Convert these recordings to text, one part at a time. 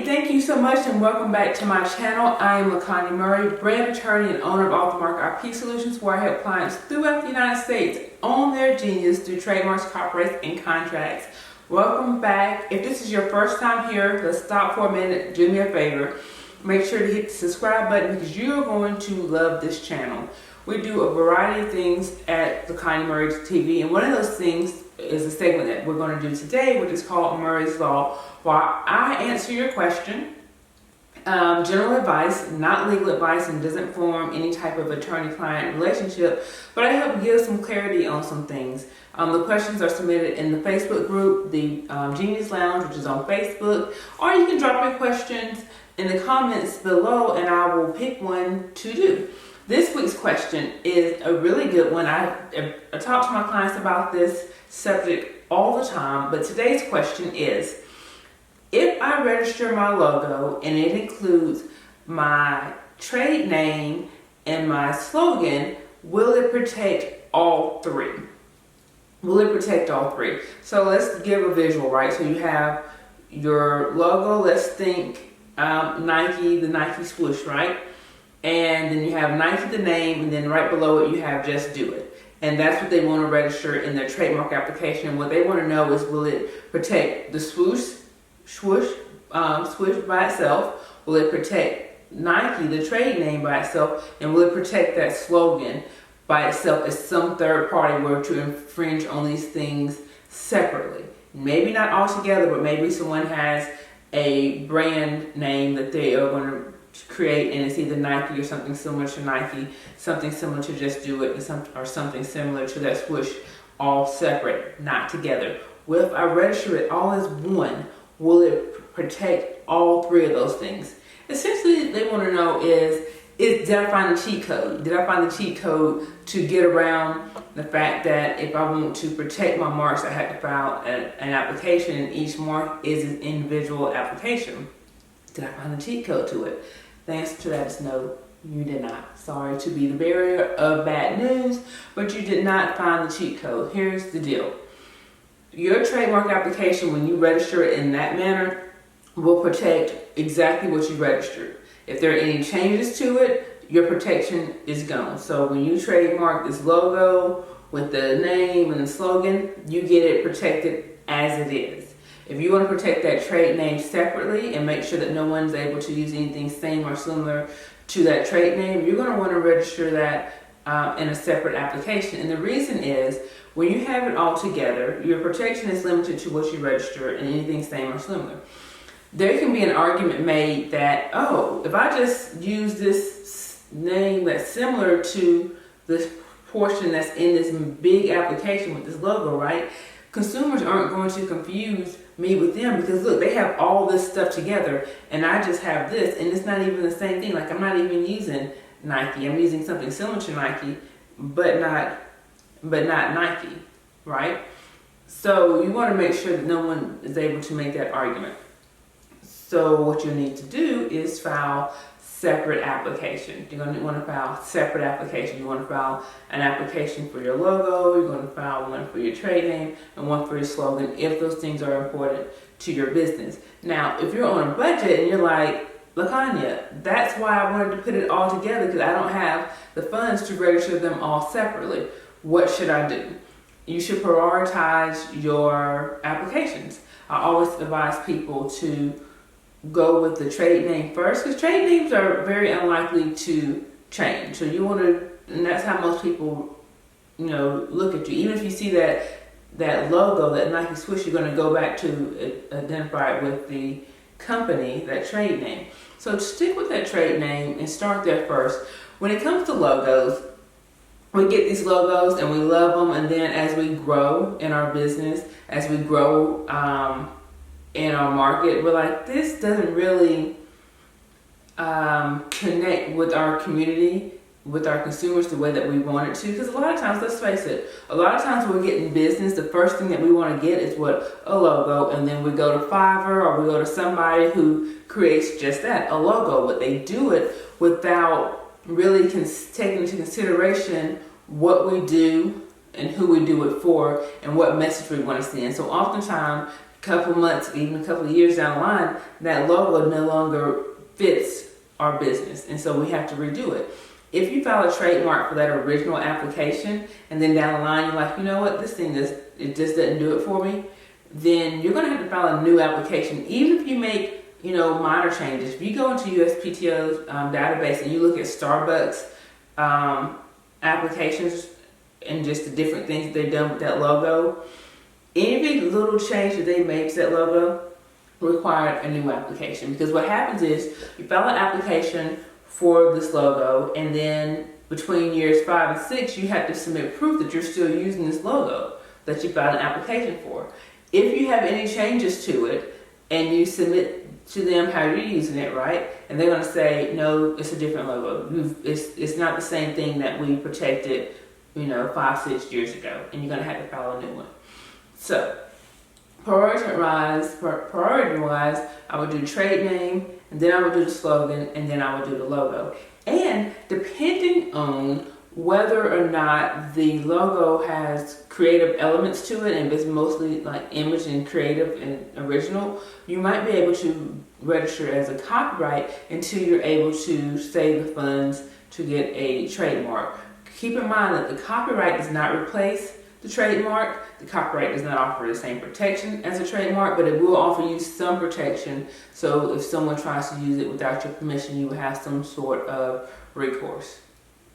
Alrighty, thank you so much and welcome back to my channel. I am Montgomery, brand attorney and owner of AuthorMark IP Solutions, where I help clients throughout the United States own their genius through trademarks, copyrights, and contracts. Welcome back. If this is your first time here, let's stop for a minute, do me a favor. Make sure to hit the subscribe button because you're going to love this channel. We do a variety of things at the Montgomery TV, and one of those things is a segment that we're going to do today, which is called Murray's Law, where I answer your question. General advice, not legal advice, and doesn't form any type of attorney-client relationship, but I help give some clarity on some things. The questions are submitted in the Facebook group, the Genius Lounge, which is on Facebook, or you can drop your questions in the comments below and I will pick one to do. This week's question is a really good one. I talk to my clients about this subject all the time, but today's question is, if I register my logo and it includes my trade name and my slogan, will it protect all three? Will it protect all three? So let's give a visual, right? So you have your logo, let's think Nike, the Nike swoosh, right? And then you have Nike, the name, and then right below it you have Just Do It. And that's what they want to register in their trademark application. And what they want to know is, will it protect the swoosh by itself? Will it protect Nike, the trade name, by itself? And will it protect that slogan by itself as some third party were to infringe on these things separately? Maybe not all together, but maybe someone has a brand name that they are going to create, and it's either Nike or something similar to Nike, something similar to Just Do It, or something similar to that swoosh, all separate, not together. Well, if I register it all as one, will it protect all three of those things? Essentially, they want to know is did I find the cheat code? Did I find the cheat code to get around the fact that if I want to protect my marks, I have to file an application, and each mark is an individual application? Did I find the cheat code to it? The answer to that is no, you did not. Sorry to be the bearer of bad news, but you did not find the cheat code. Here's the deal. Your trademark application, when you register it in that manner, will protect exactly what you registered. If there are any changes to it, your protection is gone. So when you trademark this logo with the name and the slogan, you get it protected as it is. If you want to protect that trade name separately and make sure that no one's able to use anything same or similar to that trade name, you're going to want to register that in a separate application. And the reason is, when you have it all together, your protection is limited to what you register and anything same or similar. There can be an argument made that, oh, if I just use this name that's similar to this portion that's in this big application with this logo, right? Consumers aren't going to confuse me with them because look, they have all this stuff together and I just have this, and it's not even the same thing. Like, I'm not even using Nike. I'm using something similar to Nike, but not Nike, right? So you want to make sure that no one is able to make that argument. So what you need to do is file separate application. You're going to want to file separate application. You want to file an application for your logo, you're going to file one for your trade name, and one for your slogan if those things are important to your business. Now, if you're on a budget and you're like, LaKanya, that's why I wanted to put it all together because I don't have the funds to register them all separately. What should I do? You should prioritize your applications. I always advise people to go with the trade name first, because trade names are very unlikely to change. So you want to, and that's how most people, look at you. Even if you see that logo, that Nike swoosh, you're going to go back to identify it with the company, that trade name. So stick with that trade name and start there first. When it comes to logos, we get these logos and we love them, and then as we grow in our business, as we grow in our market, we're like, this doesn't really connect with our community, with our consumers the way that we want it to. Because a lot of times, let's face it, a lot of times when we're getting business, the first thing that we want to get is what? A logo. And then we go to Fiverr or we go to somebody who creates just that, a logo. But they do it without really taking into consideration what we do and who we do it for and what message we want to send. So oftentimes couple months, even a couple of years down the line, that logo no longer fits our business, and so we have to redo it. If you file a trademark for that original application, and then down the line you're like, you know what, this thing it just doesn't do it for me, then you're going to have to file a new application, even if you make minor changes. If you go into USPTO's database and you look at Starbucks applications and just the different things that they've done with that logo, any little change that they make to that logo required a new application. Because what happens is you file an application for this logo, and then between years 5 and 6 you have to submit proof that you're still using this logo that you filed an application for. If you have any changes to it and you submit to them how you're using it, right, and they're going to say, no, it's a different logo, it's not the same thing that we protected 5-6 years ago, and you're going to have to file a new one. So priority-wise, I would do trade name, and then I would do the slogan, and then I would do the logo. And depending on whether or not the logo has creative elements to it, and if it's mostly like image and creative and original, you might be able to register as a copyright until you're able to save the funds to get a trademark. Keep in mind that the copyright does not replace the trademark. The copyright does not offer the same protection as a trademark, but it will offer you some protection. So if someone tries to use it without your permission, you will have some sort of recourse.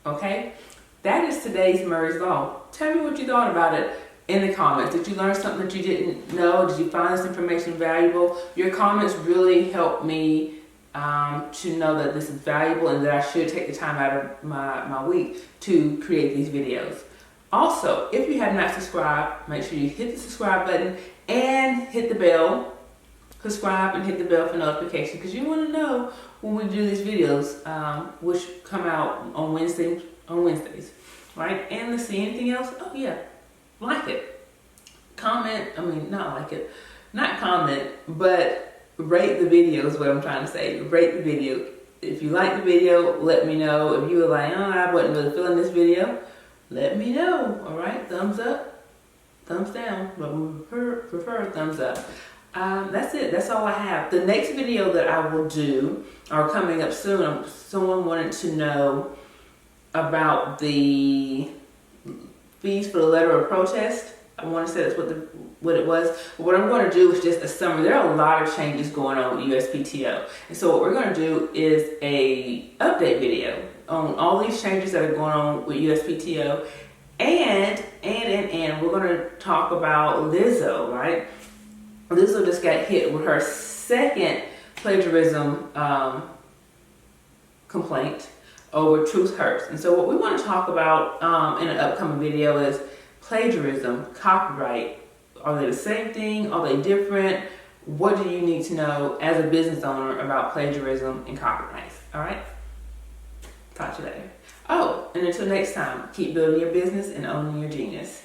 Okay? That is today's Murray's Law. Tell me what you thought about it in the comments. Did you learn something that you didn't know? Did you find this information valuable? Your comments really help me to know that this is valuable and that I should take the time out of my week to create these videos. Also, if you have not subscribed, make sure you hit the subscribe button and hit the bell. Subscribe and hit the bell for notifications, because you want to know when we do these videos, which come out on Wednesdays, right? And let's see, anything else? Oh yeah, like it, comment. Not comment, but rate the video is what I'm trying to say. Rate the video. If you like the video, let me know. If you were like, I wasn't really feeling this video, let me know. All right, thumbs up, thumbs down, but we prefer thumbs up. That's it. That's all I have. The next video that I will do, or coming up soon, someone wanted to know about the fees for the letter of protest. I want to say that's what it was. But what I'm going to do is just a summary. There are a lot of changes going on with USPTO, and so what we're going to do is a update video on all these changes that are going on with USPTO, and we're going to talk about Lizzo, right? Lizzo just got hit with her second plagiarism complaint over Truth Hurts. And so what we want to talk about in an upcoming video is plagiarism, copyright. Are they the same thing? Are they different? What do you need to know as a business owner about plagiarism and copyrights? All right? Talk to you later. Oh, and until next time, keep building your business and owning your genius.